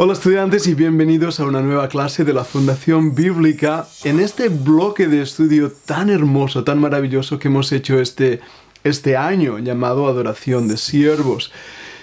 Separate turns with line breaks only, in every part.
Hola estudiantes y bienvenidos a una nueva clase de la Fundación Bíblica en este bloque de estudio tan hermoso, tan maravilloso que hemos hecho este año llamado Adoración de Siervos.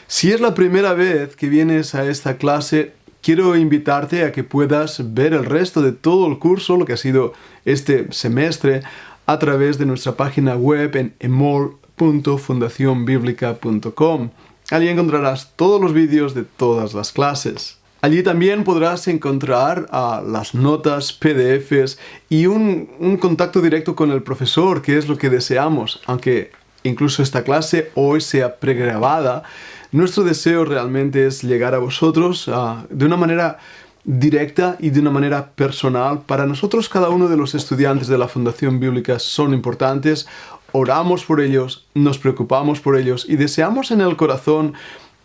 Si es la primera vez que vienes a esta clase, quiero invitarte a que puedas ver el resto de todo el curso, lo que ha sido este semestre, a través de nuestra página web en emol.fundacionbiblica.com. Allí encontrarás todos los vídeos de todas las clases. Allí también podrás encontrar las notas, PDFs y un contacto directo con el profesor, que es lo que deseamos. Aunque incluso esta clase hoy sea pregrabada, nuestro deseo realmente es llegar a vosotros de una manera directa y de una manera personal. Para nosotros, cada uno de los estudiantes de la Fundación Bíblica son importantes. Oramos por ellos, nos preocupamos por ellos y deseamos en el corazón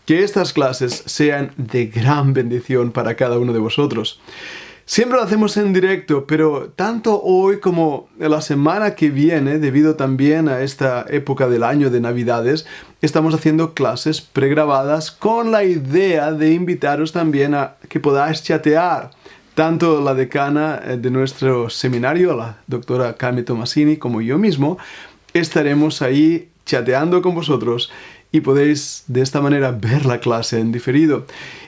que estas clases sean de gran bendición para cada uno de vosotros. Siempre lo hacemos en directo, pero tanto hoy como la semana que viene, debido también a esta época del año de Navidades, estamos haciendo clases pregrabadas con la idea de invitaros también a que podáis chatear. Tanto la decana de nuestro seminario, la doctora Carmen Tomasini, como yo mismo, estaremos ahí chateando con vosotros y podéis de esta manera ver la clase en diferido.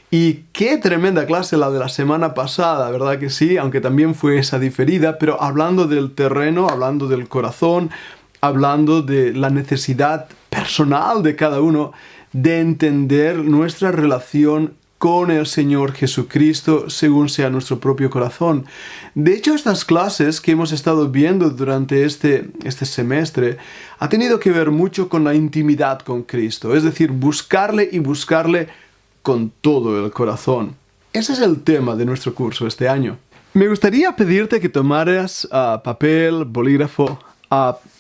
Y qué tremenda clase la de la semana pasada, ¿verdad que sí? Aunque también fue esa diferida, pero hablando del terreno, hablando del corazón, hablando de la necesidad personal de cada uno de entender nuestra relación con el Señor Jesucristo según sea nuestro propio corazón. De hecho, estas clases que hemos estado viendo durante este semestre ha tenido que ver mucho con la intimidad con Cristo, es decir, buscarle y buscarle con todo el corazón. Ese es el tema de nuestro curso este año. Me gustaría pedirte que tomaras papel, bolígrafo,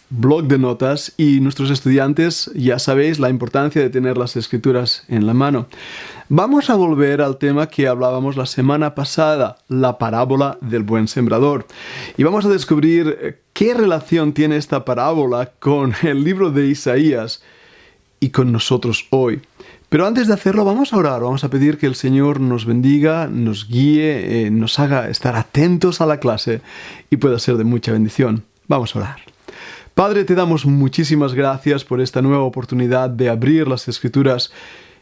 blog de notas, y nuestros estudiantes ya sabéis la importancia de tener las escrituras en la mano. Vamos a volver al tema que hablábamos la semana pasada, la parábola del buen sembrador. Y vamos a descubrir qué relación tiene esta parábola con el libro de Isaías y con nosotros hoy. Pero antes de hacerlo vamos a orar, vamos a pedir que el Señor nos bendiga, nos guíe, nos haga estar atentos a la clase y pueda ser de mucha bendición. Vamos a orar. Padre, te damos muchísimas gracias por esta nueva oportunidad de abrir las Escrituras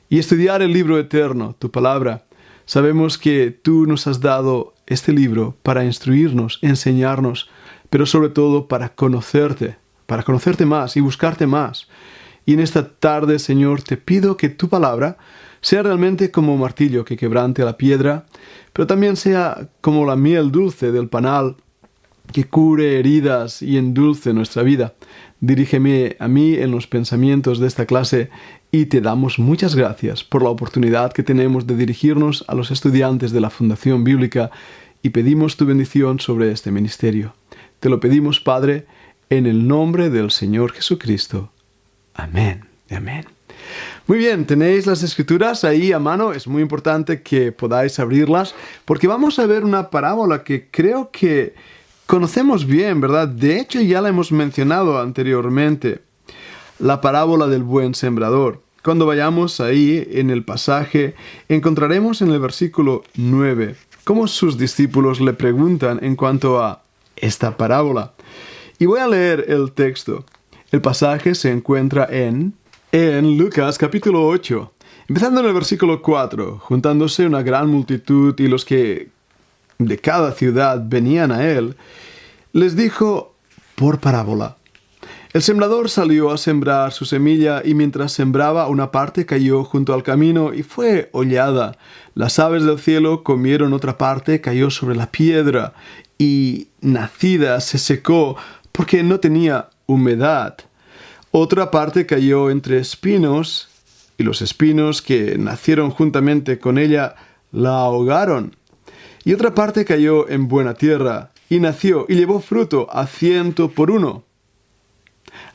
y estudiar el libro eterno, tu palabra. Sabemos que tú nos has dado este libro para instruirnos, enseñarnos, pero sobre todo para conocerte más y buscarte más. Y en esta tarde, Señor, te pido que tu palabra sea realmente como martillo que quebrante la piedra, pero también sea como la miel dulce del panal, que cure heridas y endulce nuestra vida. Dirígeme a mí en los pensamientos de esta clase y te damos muchas gracias por la oportunidad que tenemos de dirigirnos a los estudiantes de la Fundación Bíblica y pedimos tu bendición sobre este ministerio. Te lo pedimos, Padre, en el nombre del Señor Jesucristo. Amén. Amén. Muy bien, tenéis las escrituras ahí a mano. Es muy importante que podáis abrirlas porque vamos a ver una parábola que creo que conocemos bien, ¿verdad? De hecho, ya la hemos mencionado anteriormente. La parábola del buen sembrador. Cuando vayamos ahí en el pasaje, encontraremos en el versículo 9 cómo sus discípulos le preguntan en cuanto a esta parábola. Y voy a leer el texto. El pasaje se encuentra en Lucas capítulo 8, empezando en el versículo 4. Juntándose una gran multitud y los que de cada ciudad venían a él, les dijo por parábola: el sembrador salió a sembrar su semilla y mientras sembraba una parte cayó junto al camino y fue hollada. Las aves del cielo comieron otra parte, cayó sobre la piedra y nacida se secó porque no tenía humedad. Otra parte cayó entre espinos y los espinos que nacieron juntamente con ella la ahogaron. Y otra parte cayó en buena tierra, y nació, y llevó fruto a 100 por uno.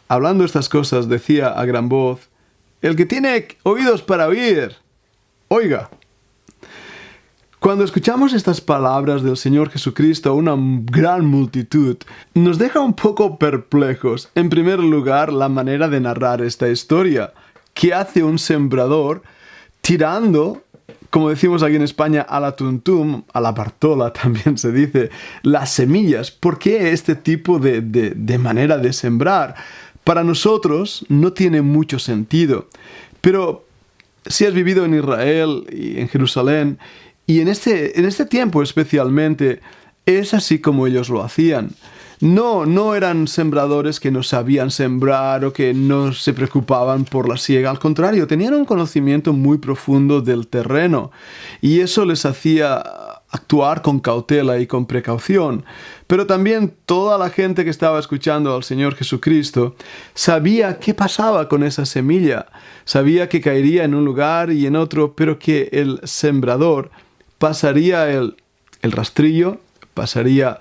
Hablando estas cosas, decía a gran voz: el que tiene oídos para oír, oiga. Cuando escuchamos estas palabras del Señor Jesucristo a una gran multitud, nos deja un poco perplejos. En primer lugar, la manera de narrar esta historia. ¿Qué hace un sembrador tirando como decimos aquí en España, a la tuntum, a la bartola también se dice, las semillas. ¿Por qué este tipo de manera de sembrar? Para nosotros no tiene mucho sentido, pero si has vivido en Israel y en Jerusalén, y en este tiempo especialmente, es así como ellos lo hacían. No eran sembradores que no sabían sembrar o que no se preocupaban por la siega. Al contrario, tenían un conocimiento muy profundo del terreno y eso les hacía actuar con cautela y con precaución. Pero también toda la gente que estaba escuchando al Señor Jesucristo sabía qué pasaba con esa semilla. Sabía que caería en un lugar y en otro, pero que el sembrador pasaría el rastrillo, pasaría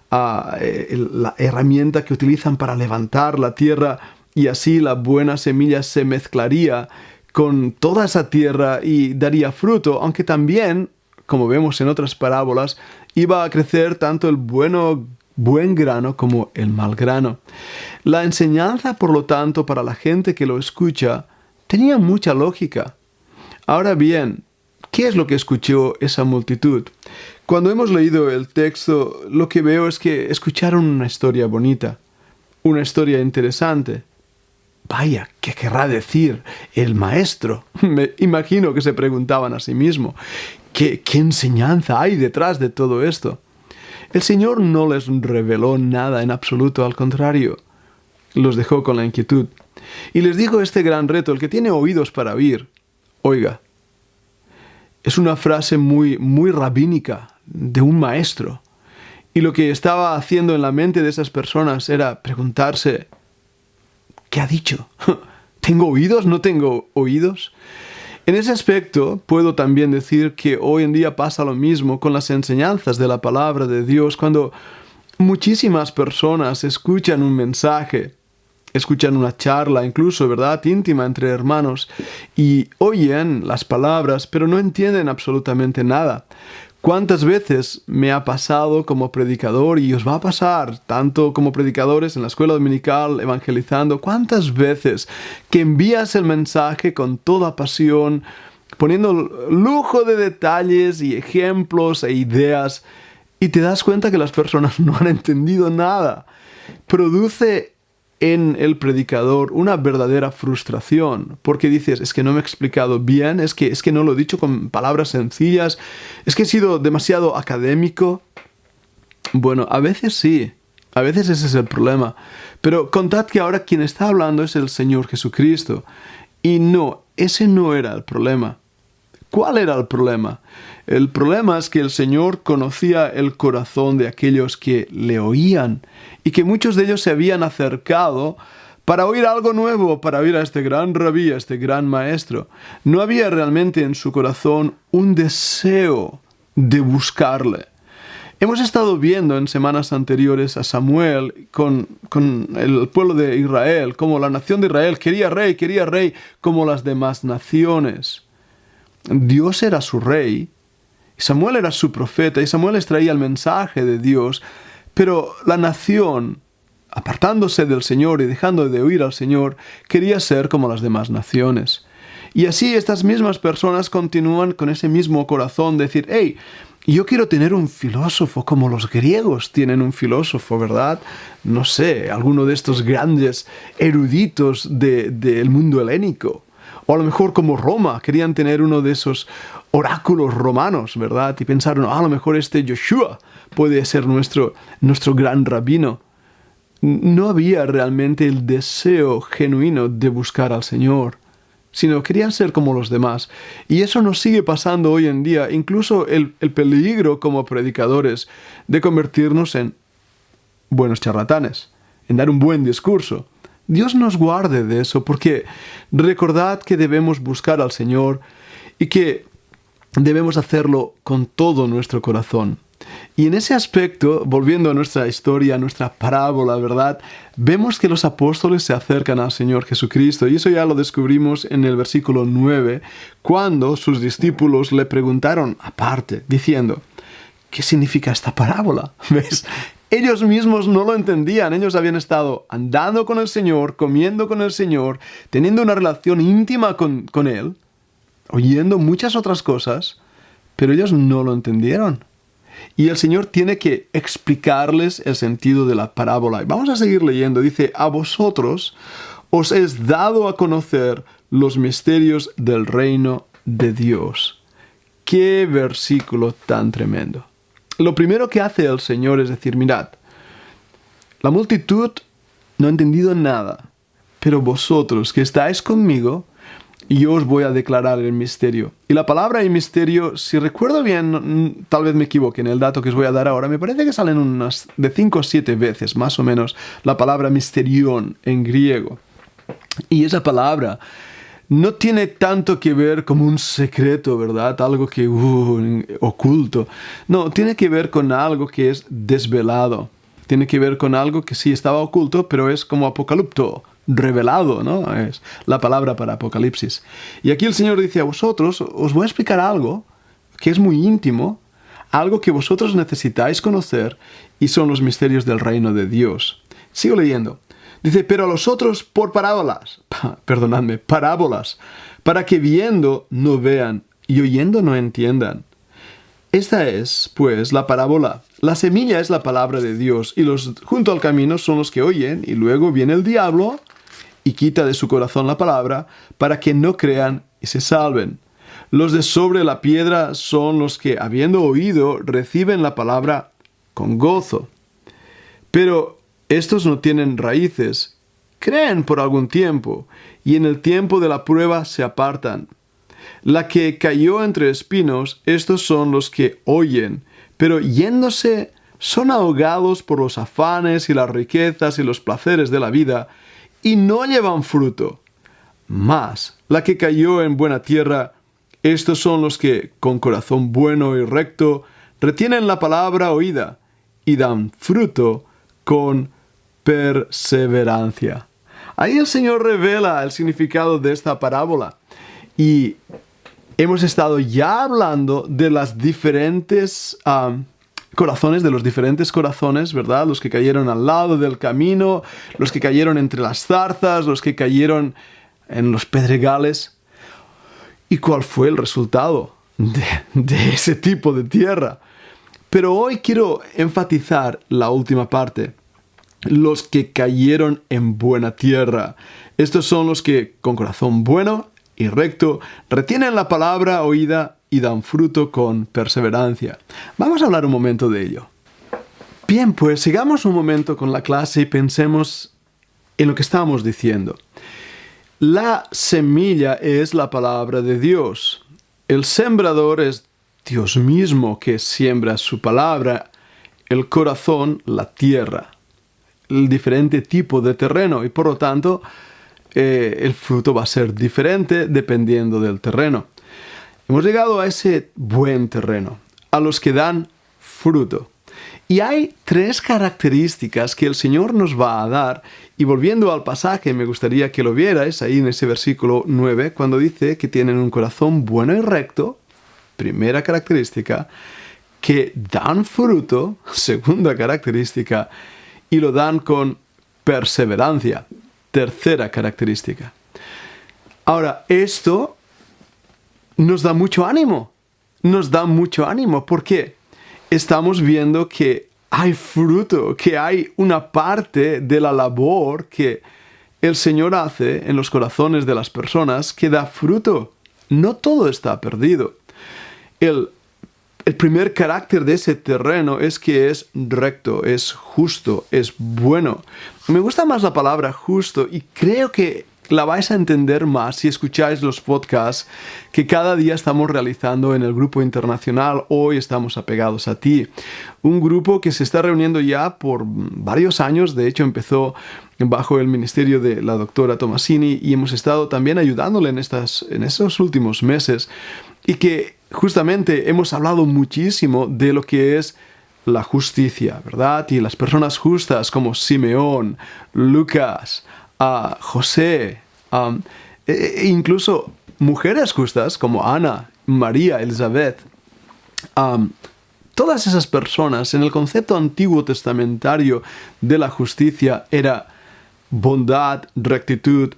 la herramienta que utilizan para levantar la tierra y así la buena semilla se mezclaría con toda esa tierra y daría fruto, aunque también, como vemos en otras parábolas, iba a crecer tanto el buen grano como el mal grano. La enseñanza, por lo tanto, para la gente que lo escucha, tenía mucha lógica. Ahora bien, ¿qué es lo que escuchó esa multitud? Cuando hemos leído el texto, lo que veo es que escucharon una historia bonita, una historia interesante. Vaya, ¿qué querrá decir el maestro? Me imagino que se preguntaban a sí mismos, ¿qué enseñanza hay detrás de todo esto? El Señor no les reveló nada en absoluto, al contrario, los dejó con la inquietud. Y les dijo este gran reto: el que tiene oídos para oír, oiga. Es una frase muy rabínica de un maestro. Y lo que estaba haciendo en la mente de esas personas era preguntarse, ¿qué ha dicho? ¿Tengo oídos? ¿No tengo oídos? En ese aspecto, puedo también decir que hoy en día pasa lo mismo con las enseñanzas de la palabra de Dios, cuando muchísimas personas escuchan un mensaje, escuchan una charla, incluso, ¿verdad?, íntima entre hermanos, y oyen las palabras, pero no entienden absolutamente nada. ¿Cuántas veces me ha pasado como predicador, y os va a pasar tanto como predicadores en la escuela dominical evangelizando, cuántas veces que envías el mensaje con toda pasión, poniendo lujo de detalles y ejemplos e ideas, y te das cuenta que las personas no han entendido nada? Produce en el predicador una verdadera frustración, porque dices, es que no me he explicado bien, es que no lo he dicho con palabras sencillas, es que he sido demasiado académico. Bueno, a veces sí, a veces ese es el problema, pero contad que ahora quien está hablando es el Señor Jesucristo, y no, ese no era el problema. ¿Cuál era el problema? El problema es que el Señor conocía el corazón de aquellos que le oían y que muchos de ellos se habían acercado para oír algo nuevo, para oír a este gran rabí, a este gran maestro. No había realmente en su corazón un deseo de buscarle. Hemos estado viendo en semanas anteriores a Samuel con el pueblo de Israel, como la nación de Israel quería rey como las demás naciones. Dios era su rey, Samuel era su profeta, y Samuel les traía el mensaje de Dios, pero la nación, apartándose del Señor y dejando de oír al Señor, quería ser como las demás naciones. Y así estas mismas personas continúan con ese mismo corazón, decir, hey, yo quiero tener un filósofo como los griegos tienen un filósofo, ¿verdad? No sé, alguno de estos grandes eruditos del mundo helénico. O a lo mejor como Roma, querían tener uno de esos oráculos romanos, ¿verdad? Y pensaron, a lo mejor este Yoshua puede ser nuestro gran rabino. No había realmente el deseo genuino de buscar al Señor, sino querían ser como los demás. Y eso nos sigue pasando hoy en día, incluso el peligro como predicadores de convertirnos en buenos charlatanes, en dar un buen discurso. Dios nos guarde de eso, porque recordad que debemos buscar al Señor y que debemos hacerlo con todo nuestro corazón. Y en ese aspecto, volviendo a nuestra historia, a nuestra parábola, ¿verdad?, vemos que los apóstoles se acercan al Señor Jesucristo, y eso ya lo descubrimos en el versículo 9, cuando sus discípulos le preguntaron aparte, diciendo, ¿qué significa esta parábola? ¿Ves? Ellos mismos no lo entendían. Ellos habían estado andando con el Señor, comiendo con el Señor, teniendo una relación íntima con Él, oyendo muchas otras cosas, pero ellos no lo entendieron. Y el Señor tiene que explicarles el sentido de la parábola. Y vamos a seguir leyendo. Dice, a vosotros os es dado a conocer los misterios del reino de Dios. ¡Qué versículo tan tremendo! Lo primero que hace el Señor es decir, mirad, la multitud no ha entendido nada, pero vosotros que estáis conmigo, yo os voy a declarar el misterio. Y la palabra y misterio, si recuerdo bien, tal vez me equivoque en el dato que os voy a dar ahora, me parece que salen unas de 5 o 7 veces, más o menos, la palabra misterión en griego. Y esa palabra no tiene tanto que ver como un secreto, ¿verdad? Algo que oculto. No, tiene que ver con algo que es desvelado. Tiene que ver con algo que sí estaba oculto, pero es como apocalipto, revelado, ¿no? Es la palabra para apocalipsis. Y aquí el Señor dice a vosotros, os voy a explicar algo que es muy íntimo, algo que vosotros necesitáis conocer, y son los misterios del reino de Dios. Sigo leyendo. Dice, pero a los otros por parábolas, para que viendo no vean y oyendo no entiendan. Esta es, pues, la parábola. La semilla es la palabra de Dios, y los junto al camino son los que oyen, y luego viene el diablo y quita de su corazón la palabra, para que no crean y se salven. Los de sobre la piedra son los que, habiendo oído, reciben la palabra con gozo. Pero estos no tienen raíces, creen por algún tiempo, y en el tiempo de la prueba se apartan. La que cayó entre espinos, estos son los que oyen, pero yéndose son ahogados por los afanes y las riquezas y los placeres de la vida, y no llevan fruto. Mas la que cayó en buena tierra, estos son los que, con corazón bueno y recto, retienen la palabra oída, y dan fruto con perseverancia. Ahí el Señor revela el significado de esta parábola. Y hemos estado ya hablando de las diferentes corazones, de los diferentes corazones, ¿verdad? Los que cayeron al lado del camino, los que cayeron entre las zarzas, los que cayeron en los pedregales. ¿Y cuál fue el resultado de ese tipo de tierra? Pero hoy quiero enfatizar la última parte. Los que cayeron en buena tierra. Estos son los que, con corazón bueno y recto, retienen la palabra oída y dan fruto con perseverancia. Vamos a hablar un momento de ello. Bien, pues sigamos un momento con la clase y pensemos en lo que estábamos diciendo. La semilla es la palabra de Dios. El sembrador es Dios mismo que siembra su palabra. El corazón, la tierra. El diferente tipo de terreno y por lo tanto el fruto va a ser diferente dependiendo del terreno. Hemos llegado a ese buen terreno, a los que dan fruto. Y hay 3 características que el Señor nos va a dar. Y volviendo al pasaje, me gustaría que lo vierais ahí en ese versículo 9, cuando dice que tienen un corazón bueno y recto, primera característica, que dan fruto, segunda característica, y lo dan con perseverancia, tercera característica. Ahora, esto nos da mucho ánimo. Porque estamos viendo que hay fruto, que hay una parte de la labor que el Señor hace en los corazones de las personas que da fruto. No todo está perdido. El primer carácter de ese terreno es que es recto, es justo, es bueno. Me gusta más la palabra justo y creo que la vais a entender más si escucháis los podcasts que cada día estamos realizando en el grupo internacional Hoy Estamos Apegados a Ti. Un grupo que se está reuniendo ya por varios años, de hecho empezó bajo el ministerio de la doctora Tomasini y hemos estado también ayudándole en esos últimos meses y que justamente hemos hablado muchísimo de lo que es la justicia, ¿verdad? Y las personas justas como Simeón, Lucas, José, incluso mujeres justas como Ana, María, Elizabeth. Todas esas personas en el concepto antiguo testamentario de la justicia era bondad, rectitud,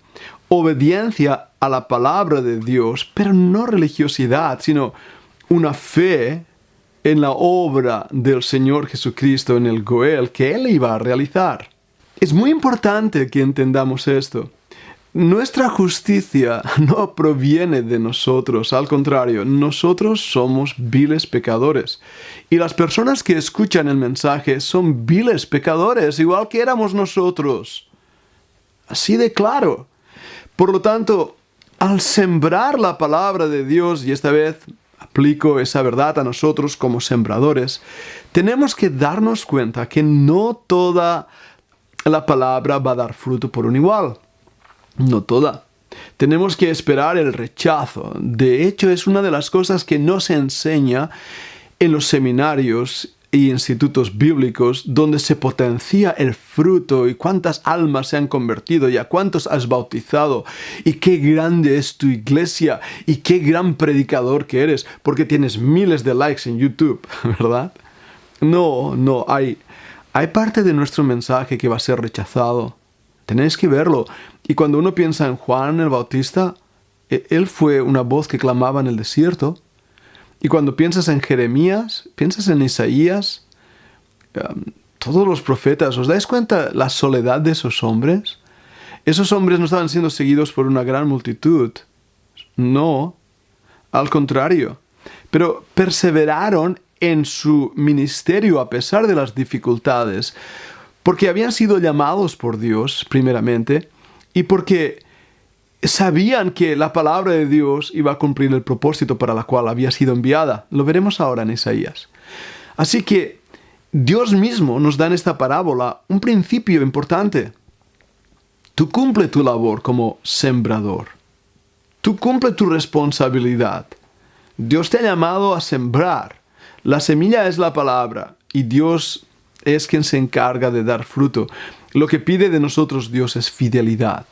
obediencia a la palabra de Dios, pero no religiosidad, sino una fe en la obra del Señor Jesucristo en el Goel que Él iba a realizar. Es muy importante que entendamos esto. Nuestra justicia no proviene de nosotros, al contrario, nosotros somos viles pecadores. Y las personas que escuchan el mensaje son viles pecadores, igual que éramos nosotros. Así de claro. Por lo tanto, al sembrar la palabra de Dios, y esta vez aplico esa verdad a nosotros como sembradores, tenemos que darnos cuenta que no toda la palabra va a dar fruto por un igual. No toda. Tenemos que esperar el rechazo. De hecho, es una de las cosas que no se enseña en los seminarios y institutos bíblicos, donde se potencia el fruto y cuántas almas se han convertido y a cuántos has bautizado y qué grande es tu iglesia y qué gran predicador que eres, porque tienes miles de likes en YouTube, ¿verdad? No, hay parte de nuestro mensaje que va a ser rechazado. Tenéis que verlo. Y cuando uno piensa en Juan el Bautista, él fue una voz que clamaba en el desierto. Y cuando piensas en Jeremías, piensas en Isaías, todos los profetas, ¿os dais cuenta la soledad de esos hombres? Esos hombres no estaban siendo seguidos por una gran multitud. No, al contrario. Pero perseveraron en su ministerio a pesar de las dificultades, porque habían sido llamados por Dios, primeramente, y porque sabían que la palabra de Dios iba a cumplir el propósito para la cual había sido enviada. Lo veremos ahora en Isaías. Así que Dios mismo nos da en esta parábola un principio importante. Tú cumple tu labor como sembrador. Tú cumple tu responsabilidad. Dios te ha llamado a sembrar. La semilla es la palabra y Dios es quien se encarga de dar fruto. Lo que pide de nosotros Dios es fidelidad.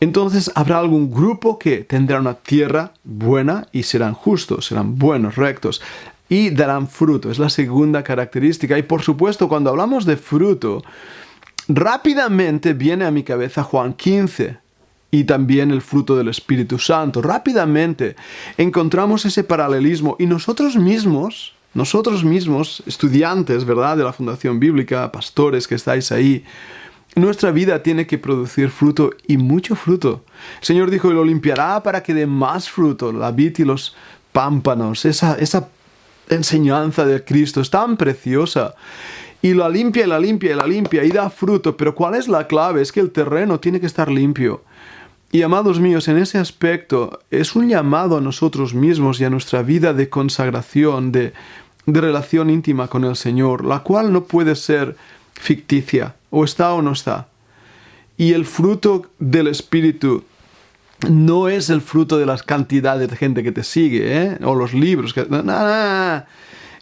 Entonces habrá algún grupo que tendrá una tierra buena y serán justos, serán buenos, rectos y darán fruto. Es la segunda característica. Y por supuesto, cuando hablamos de fruto, rápidamente viene a mi cabeza Juan 15 y también el fruto del Espíritu Santo. Rápidamente encontramos ese paralelismo y nosotros mismos, estudiantes, ¿verdad?, de la Fundación Bíblica, pastores que estáis ahí, nuestra vida tiene que producir fruto y mucho fruto. El Señor dijo, y lo limpiará para que dé más fruto, la vid y los pámpanos. Esa enseñanza de Cristo es tan preciosa. Y la limpia, y la limpia, y la limpia, y da fruto. Pero ¿cuál es la clave? Es que el terreno tiene que estar limpio. Y amados míos, en ese aspecto es un llamado a nosotros mismos y a nuestra vida de consagración, de relación íntima con el Señor, la cual no puede ser ficticia, o está o no está. Y el fruto del Espíritu no es el fruto de las cantidades de gente que te sigue, o los libros. No.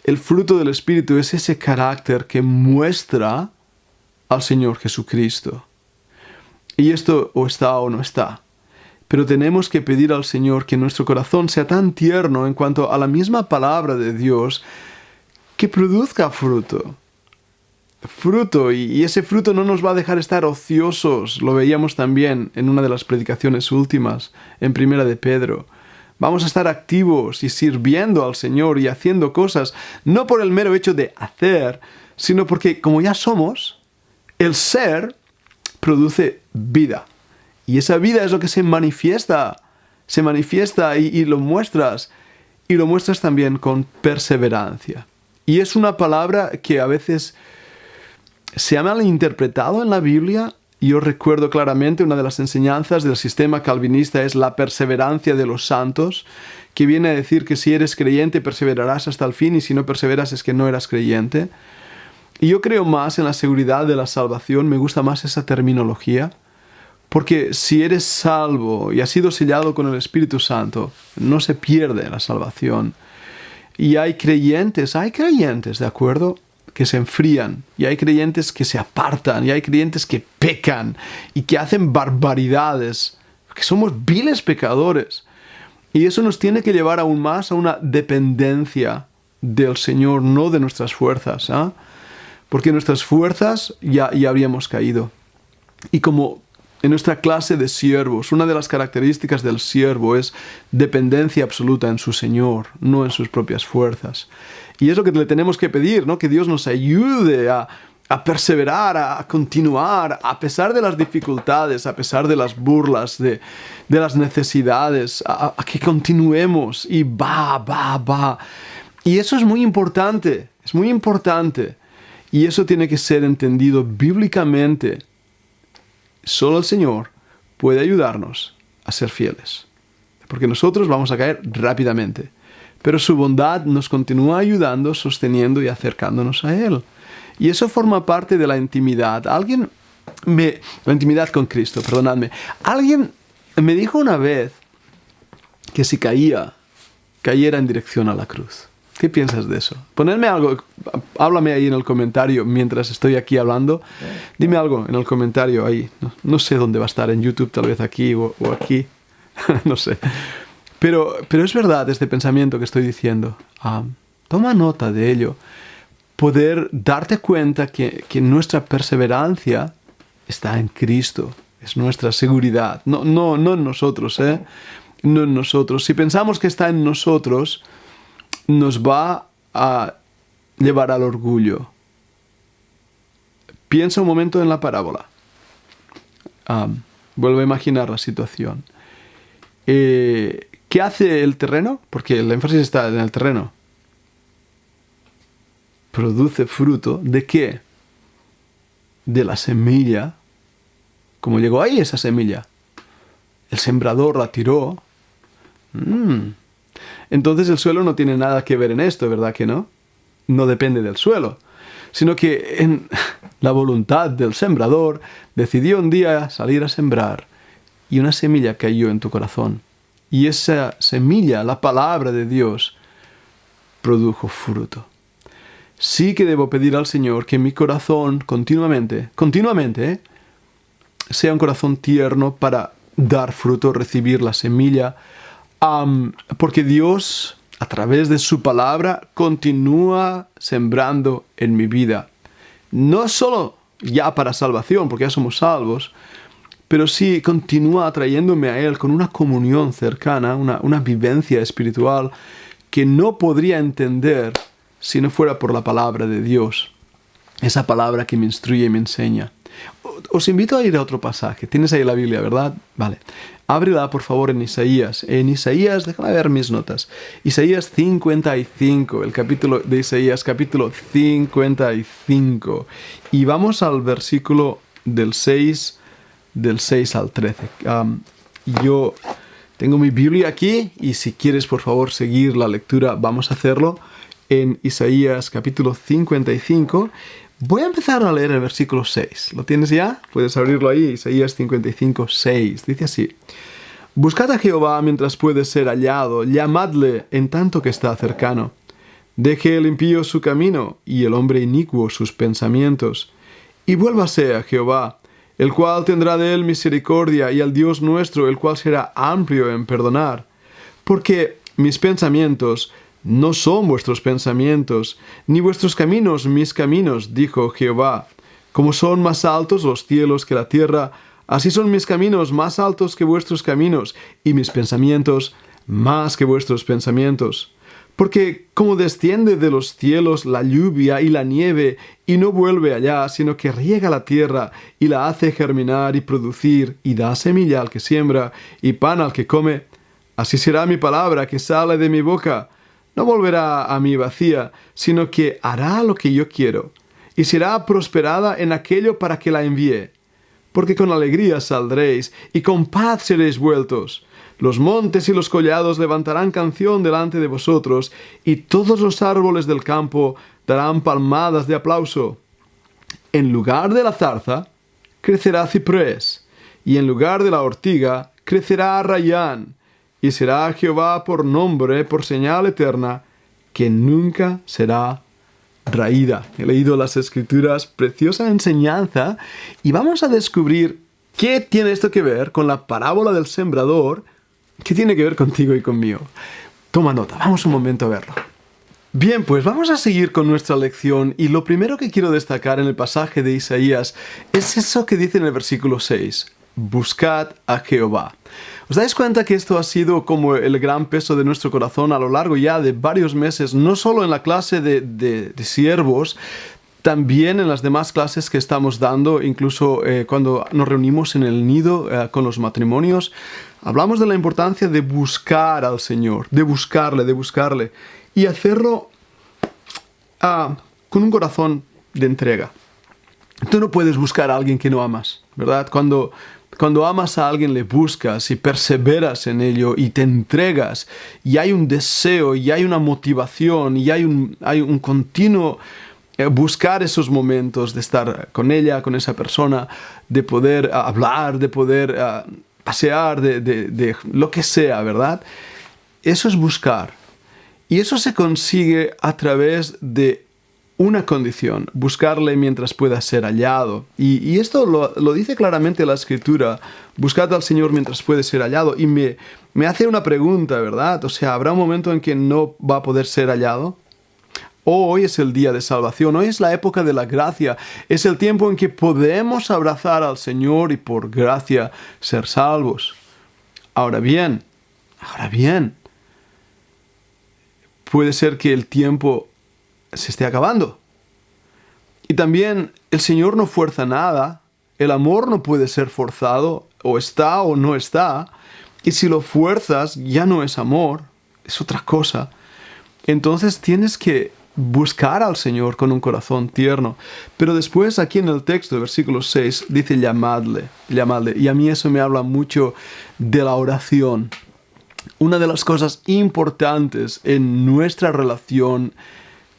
El fruto del Espíritu es ese carácter que muestra al Señor Jesucristo. Y esto o está o no está. Pero tenemos que pedir al Señor que nuestro corazón sea tan tierno en cuanto a la misma palabra de Dios que produzca fruto. Y ese fruto no nos va a dejar estar ociosos. Lo veíamos también en una de las predicaciones últimas, en Primera de Pedro. Vamos a estar activos y sirviendo al Señor y haciendo cosas, no por el mero hecho de hacer, sino porque como ya somos, el ser produce vida. Y esa vida es lo que se manifiesta y lo muestras. Y lo muestras también con perseverancia. Y es una palabra que a veces se ha malinterpretado en la Biblia. Yo recuerdo claramente una de las enseñanzas del sistema calvinista es la perseverancia de los santos, que viene a decir que si eres creyente perseverarás hasta el fin y si no perseveras es que no eras creyente. Y yo creo más en la seguridad de la salvación, me gusta más esa terminología, porque si eres salvo y has sido sellado con el Espíritu Santo, no se pierde la salvación. Y hay creyentes, ¿de acuerdo?, que se enfrían, y hay creyentes que se apartan, y hay creyentes que pecan y que hacen barbaridades, porque somos viles pecadores. Y eso nos tiene que llevar aún más a una dependencia del Señor, no de nuestras fuerzas, porque nuestras fuerzas ya habríamos caído. Y como En nuestra clase de siervos, una de las características del siervo es dependencia absoluta en su Señor, no en sus propias fuerzas. Y es lo que le tenemos que pedir, ¿no? Que Dios nos ayude a perseverar, a continuar, a pesar de las dificultades, a pesar de las burlas, de las necesidades, a que continuemos y va. Y eso es muy importante, es muy importante. Y eso tiene que ser entendido bíblicamente. Solo el Señor puede ayudarnos a ser fieles, porque nosotros vamos a caer rápidamente, pero su bondad nos continúa ayudando, sosteniendo y acercándonos a Él. Y eso forma parte de la intimidad. La intimidad con Cristo, perdonadme. Alguien me dijo una vez que si cayera en dirección a la cruz. ¿Qué piensas de eso? Ponedme algo, háblame ahí en el comentario mientras estoy aquí hablando. Dime algo en el comentario ahí. No sé dónde va a estar, en YouTube, tal vez aquí o aquí. No sé. Pero es verdad este pensamiento que estoy diciendo. Toma nota de ello. Poder darte cuenta que nuestra perseverancia está en Cristo. Es nuestra seguridad. No en nosotros, ¿eh? No en nosotros. Si pensamos que está en nosotros, nos va a llevar al orgullo. Piensa un momento en la parábola. Vuelvo a imaginar la situación. ¿Qué hace el terreno? Porque el énfasis está en el terreno. Produce fruto. ¿De qué? De la semilla. ¿Cómo llegó ahí esa semilla? El sembrador la tiró. Entonces el suelo no tiene nada que ver en esto, ¿verdad que no? No depende del suelo, sino que en la voluntad del sembrador decidió un día salir a sembrar y una semilla cayó en tu corazón. Y esa semilla, la palabra de Dios, produjo fruto. Sí que debo pedir al Señor que mi corazón continuamente, sea un corazón tierno para dar fruto, recibir la semilla, porque Dios, a través de su palabra, continúa sembrando en mi vida. No solo ya para salvación, porque ya somos salvos, pero sí continúa atrayéndome a Él con una comunión cercana, una vivencia espiritual que no podría entender si no fuera por la palabra de Dios. Esa palabra que me instruye y me enseña. Os invito a ir a otro pasaje. Tienes ahí la Biblia, ¿verdad? Vale. Ábrela, por favor, en Isaías. En Isaías, déjame ver mis notas. Isaías 55, el capítulo de Isaías, capítulo 55. Y vamos al versículo del 6 al 13. Yo tengo mi Biblia aquí y si quieres, por favor, seguir la lectura, vamos a hacerlo en Isaías, capítulo 55. Voy a empezar a leer el versículo 6. ¿Lo tienes ya? Puedes abrirlo ahí, Isaías 55, 6. Dice así: Buscad a Jehová mientras puede ser hallado, llamadle en tanto que está cercano. Deje el impío su camino, y el hombre inicuo sus pensamientos. Y vuélvase a Jehová, el cual tendrá de él misericordia, y al Dios nuestro, el cual será amplio en perdonar. Porque mis pensamientos no son vuestros pensamientos, ni vuestros caminos mis caminos, dijo Jehová. Como son más altos los cielos que la tierra, así son mis caminos más altos que vuestros caminos, y mis pensamientos más que vuestros pensamientos. Porque como desciende de los cielos la lluvia y la nieve, y no vuelve allá, sino que riega la tierra, y la hace germinar y producir, y da semilla al que siembra, y pan al que come, así será mi palabra que sale de mi boca. No volverá a mí vacía, sino que hará lo que yo quiero, y será prosperada en aquello para que la envíe. Porque con alegría saldréis, y con paz seréis vueltos. Los montes y los collados levantarán canción delante de vosotros, y todos los árboles del campo darán palmadas de aplauso. En lugar de la zarza, crecerá ciprés, y en lugar de la ortiga, crecerá arrayán. Y será Jehová por nombre, por señal eterna, que nunca será raída. He leído las Escrituras, preciosa enseñanza, y vamos a descubrir qué tiene esto que ver con la parábola del sembrador, qué tiene que ver contigo y conmigo. Toma nota, vamos un momento a verlo. Bien, pues vamos a seguir con nuestra lección, y lo primero que quiero destacar en el pasaje de Isaías es eso que dice en el versículo 6. buscad a Jehová. ¿Os dais cuenta que esto ha sido como el gran peso de nuestro corazón a lo largo ya de varios meses, no solo en la clase de siervos, también en las demás clases que estamos dando, incluso cuando nos reunimos en el nido con los matrimonios? Hablamos de la importancia de buscar al Señor, de buscarle, y hacerlo con un corazón de entrega. Tú no puedes buscar a alguien que no amas, ¿verdad? Cuando amas a alguien, le buscas y perseveras en ello y te entregas, y hay un deseo, y hay una motivación, y hay un continuo buscar esos momentos de estar con ella, con esa persona, de poder hablar, de poder pasear, de lo que sea, ¿verdad? Eso es buscar. Y eso se consigue a través de una condición: buscarle mientras pueda ser hallado. Y esto lo dice claramente la Escritura: buscad al Señor mientras puede ser hallado. Y me hace una pregunta, ¿verdad? O sea, ¿habrá un momento en que no va a poder ser hallado? Hoy es el día de salvación, hoy es la época de la gracia, es el tiempo en que podemos abrazar al Señor y por gracia ser salvos. Ahora bien, puede ser que el tiempo se esté acabando. Y también el Señor no fuerza nada, el amor no puede ser forzado, o está o no está, y si lo fuerzas ya no es amor, es otra cosa. Entonces tienes que buscar al Señor con un corazón tierno. Pero después aquí en el texto, versículo 6, dice llamadle. Y a mí eso me habla mucho de la oración. Una de las cosas importantes en nuestra relación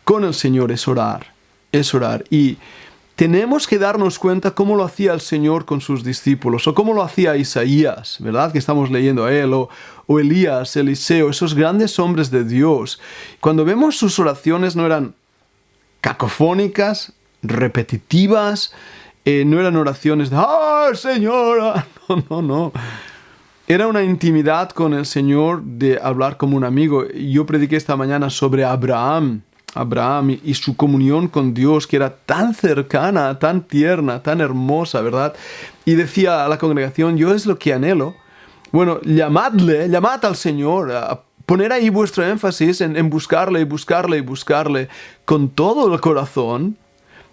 con el Señor es orar. Y tenemos que darnos cuenta cómo lo hacía el Señor con sus discípulos, o cómo lo hacía Isaías, ¿verdad? Que estamos leyendo a él, o Elías, Eliseo, esos grandes hombres de Dios. Cuando vemos sus oraciones, no eran cacofónicas, repetitivas, no eran oraciones de ¡ah, Señor! No. Era una intimidad con el Señor de hablar como un amigo. Yo prediqué esta mañana sobre Abraham y su comunión con Dios, que era tan cercana, tan tierna, tan hermosa, ¿verdad? Y decía a la congregación: yo es lo que anhelo. Bueno, llamad al Señor, poner ahí vuestro énfasis en buscarle con todo el corazón,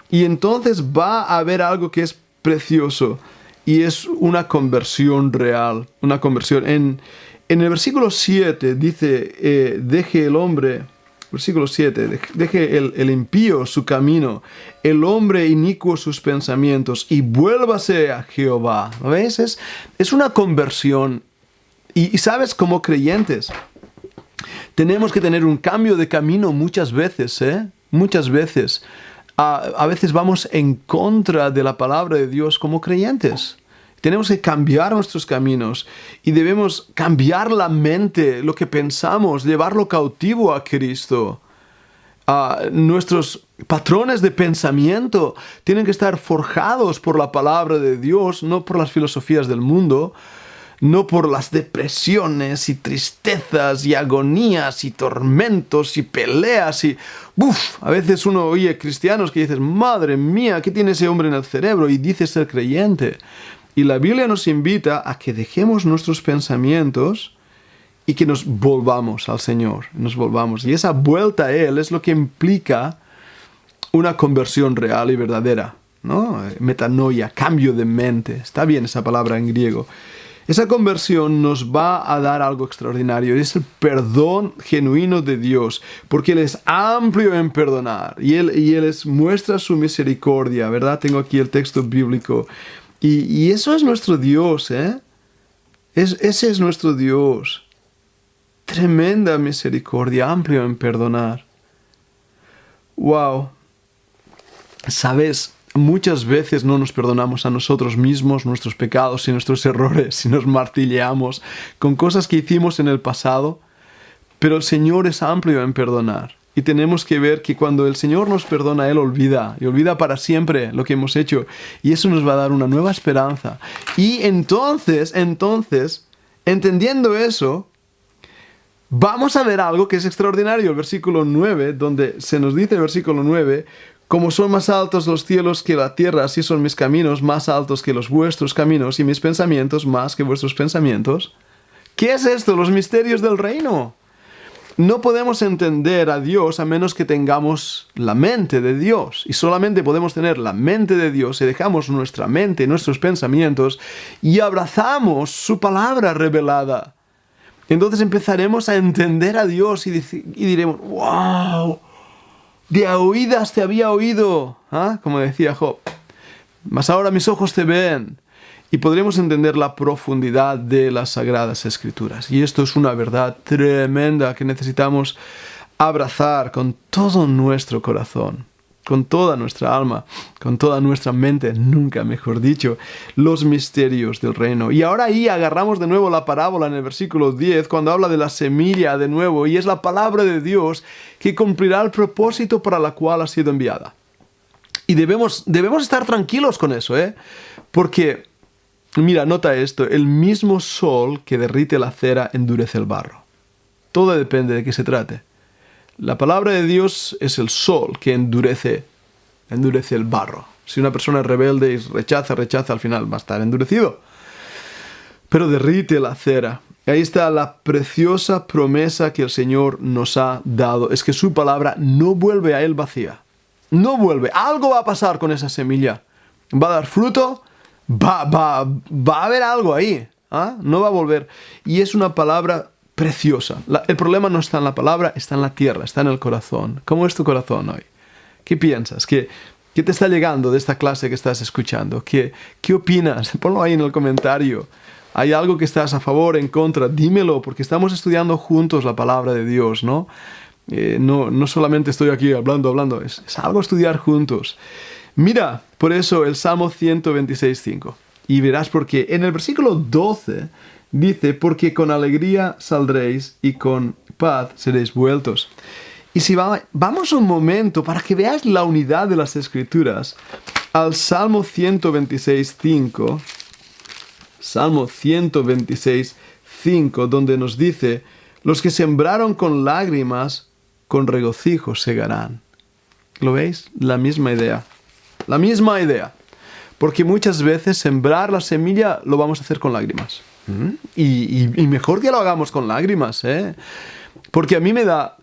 y entonces va a haber algo que es precioso, y es una conversión real, una conversión. En el versículo 7 dice, deje el hombre... Versículo 7, deje el impío su camino, el hombre inicuo sus pensamientos, y vuélvase a Jehová. ¿Lo ves? Es una conversión. Y sabes, como creyentes, tenemos que tener un cambio de camino muchas veces, Muchas veces. A veces vamos en contra de la palabra de Dios como creyentes. Tenemos que cambiar nuestros caminos y debemos cambiar la mente, lo que pensamos, llevarlo cautivo a Cristo. Nuestros patrones de pensamiento tienen que estar forjados por la palabra de Dios, no por las filosofías del mundo, no por las depresiones y tristezas y agonías y tormentos y peleas y... A veces uno oye cristianos que dices: madre mía, ¿qué tiene ese hombre en el cerebro? Y dice ser creyente. Y la Biblia nos invita a que dejemos nuestros pensamientos y que nos volvamos al Señor, Y esa vuelta a Él es lo que implica una conversión real y verdadera, ¿no? Metanoia, cambio de mente. Está bien esa palabra en griego. Esa conversión nos va a dar algo extraordinario. Es el perdón genuino de Dios, porque Él es amplio en perdonar. Y Él muestra su misericordia, ¿verdad? Tengo aquí el texto bíblico. Y eso es nuestro Dios, ese es nuestro Dios. Tremenda misericordia, amplio en perdonar. ¡Wow! ¿Sabes? Muchas veces no nos perdonamos a nosotros mismos nuestros pecados y nuestros errores, y nos martilleamos con cosas que hicimos en el pasado, pero el Señor es amplio en perdonar. Y tenemos que ver que cuando el Señor nos perdona, Él olvida para siempre lo que hemos hecho. Y eso nos va a dar una nueva esperanza. Y entonces, entendiendo eso, vamos a ver algo que es extraordinario. El versículo 9, donde se nos dice el versículo 9, Como son más altos los cielos que la tierra, así son mis caminos más altos que los vuestros caminos y mis pensamientos más que vuestros pensamientos. ¿Qué es esto? Los misterios del reino. No podemos entender a Dios a menos que tengamos la mente de Dios. Y solamente podemos tener la mente de Dios si dejamos nuestra mente, nuestros pensamientos y abrazamos su palabra revelada. Entonces empezaremos a entender a Dios y diremos, ¡wow! De a oídas te había oído, ¿ah? Como decía Job. Mas ahora mis ojos te ven. Y podremos entender la profundidad de las Sagradas Escrituras. Y esto es una verdad tremenda que necesitamos abrazar con todo nuestro corazón, con toda nuestra alma, con toda nuestra mente, nunca mejor dicho, los misterios del reino. Y ahora ahí agarramos de nuevo la parábola en el versículo 10, cuando habla de la semilla de nuevo, y es la palabra de Dios que cumplirá el propósito para la cual ha sido enviada. Y debemos estar tranquilos con eso, porque... Mira, nota esto, el mismo sol que derrite la cera endurece el barro. Todo depende de qué se trate. La palabra de Dios es el sol que endurece el barro. Si una persona es rebelde y rechaza, al final va a estar endurecido. Pero derrite la cera. Ahí está la preciosa promesa que el Señor nos ha dado. Es que su palabra no vuelve a Él vacía. No vuelve. Algo va a pasar con esa semilla. Va a dar fruto. Va a haber algo ahí, no va a volver. Y es una palabra preciosa. El problema no está en la palabra, está en la tierra, está en el corazón. ¿Cómo es tu corazón hoy? ¿Qué piensas? ¿Qué te está llegando de esta clase que estás escuchando? ¿Qué opinas? Ponlo ahí en el comentario. ¿Hay algo que estás a favor, en contra? Dímelo, porque estamos estudiando juntos la palabra de Dios, ¿no? No solamente estoy aquí hablando, es algo a estudiar juntos. Mira, por eso el Salmo 126.5. Y verás por qué. En el versículo 12 dice, porque con alegría saldréis y con paz seréis vueltos. Y si vamos un momento para que veas la unidad de las Escrituras, al Salmo 126.5, Salmo 126.5, donde nos dice, los que sembraron con lágrimas, con regocijo segarán. ¿Lo veis? La misma idea. La misma idea. Porque muchas veces sembrar la semilla lo vamos a hacer con lágrimas. Y mejor que lo hagamos con lágrimas, Porque a mí me da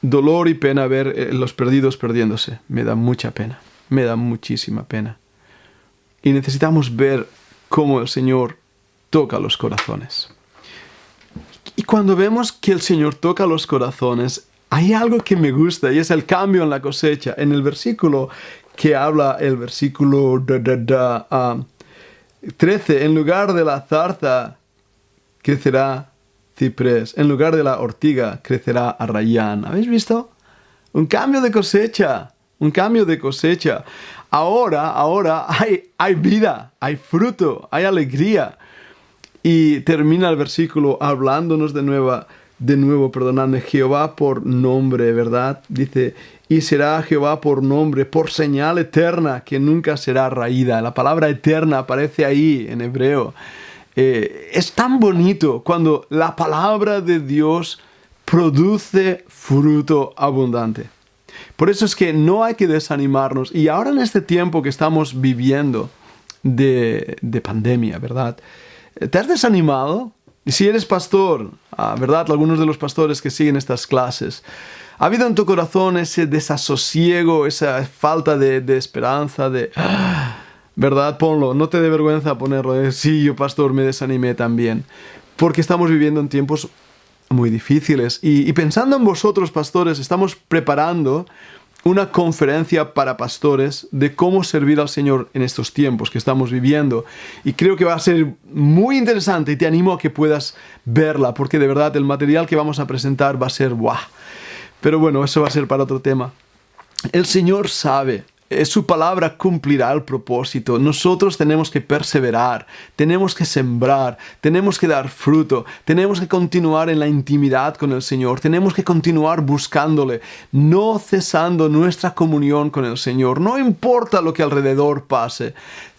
dolor y pena ver los perdidos perdiéndose. Me da mucha pena. Me da muchísima pena. Y necesitamos ver cómo el Señor toca los corazones. Y cuando vemos que el Señor toca los corazones, hay algo que me gusta y es el cambio en la cosecha. En el versículo que habla, el versículo 13, en lugar de la zarza crecerá ciprés, en lugar de la ortiga crecerá arrayán. ¿Habéis visto? Un cambio de cosecha, un cambio de cosecha. Ahora hay vida, hay fruto, hay alegría. Y termina el versículo hablándonos de nuevo, Jehová por nombre, ¿verdad? Dice, y será Jehová por nombre, por señal eterna que nunca será raída. La palabra eterna aparece ahí en hebreo. Es tan bonito cuando la palabra de Dios produce fruto abundante. Por eso es que no hay que desanimarnos. Y ahora en este tiempo que estamos viviendo de pandemia, ¿verdad? ¿Te has desanimado? Y si eres pastor, ¿verdad? Algunos de los pastores que siguen estas clases, ¿ha habido en tu corazón ese desasosiego, esa falta de esperanza, ¿verdad? Ponlo, no te dé vergüenza ponerlo. Sí, yo pastor me desanimé también. Porque estamos viviendo en tiempos muy difíciles. Y pensando en vosotros, pastores, estamos preparando una conferencia para pastores de cómo servir al Señor en estos tiempos que estamos viviendo. Y creo que va a ser muy interesante y te animo a que puedas verla, porque de verdad el material que vamos a presentar va a ser ¡guau! Pero bueno, eso va a ser para otro tema. El Señor sabe. Su palabra cumplirá el propósito. Nosotros tenemos que perseverar, tenemos que sembrar, tenemos que dar fruto, tenemos que continuar en la intimidad con el Señor, tenemos que continuar buscándole, no cesando nuestra comunión con el Señor. No importa lo que alrededor pase,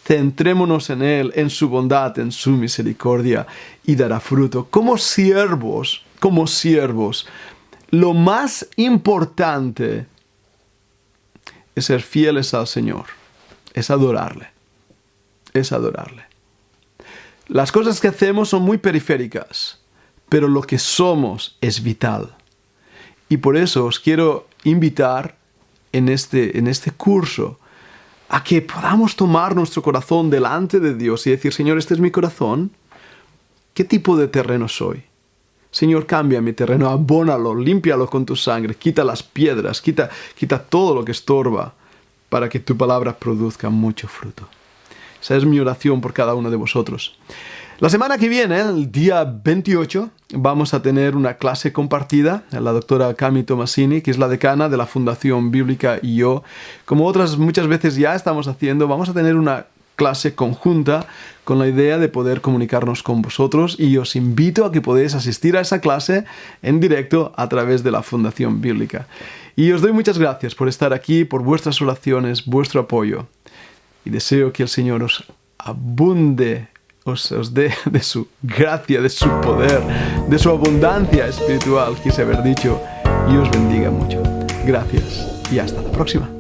centrémonos en Él, en su bondad, en su misericordia, y dará fruto. Como siervos, lo más importante es ser fieles al Señor, es adorarle, es adorarle. Las cosas que hacemos son muy periféricas, pero lo que somos es vital. Y por eso os quiero invitar en este curso a que podamos tomar nuestro corazón delante de Dios y decir, Señor, este es mi corazón. ¿Qué tipo de terreno soy? Señor, cambia mi terreno, abónalo, límpialo con tu sangre, quita las piedras, quita todo lo que estorba para que tu palabra produzca mucho fruto. Esa es mi oración por cada uno de vosotros. La semana que viene, el día 28, vamos a tener una clase compartida. La doctora Cami Tomasini, que es la decana de la Fundación Bíblica, y yo, como otras muchas veces ya estamos haciendo, vamos a tener una clase conjunta con la idea de poder comunicarnos con vosotros, y os invito a que podáis asistir a esa clase en directo a través de la Fundación Bíblica. Y os doy muchas gracias por estar aquí, por vuestras oraciones, vuestro apoyo. Y deseo que el Señor os abunde, os dé de su gracia, de su poder, de su abundancia espiritual, quise haber dicho, y os bendiga mucho. Gracias y hasta la próxima.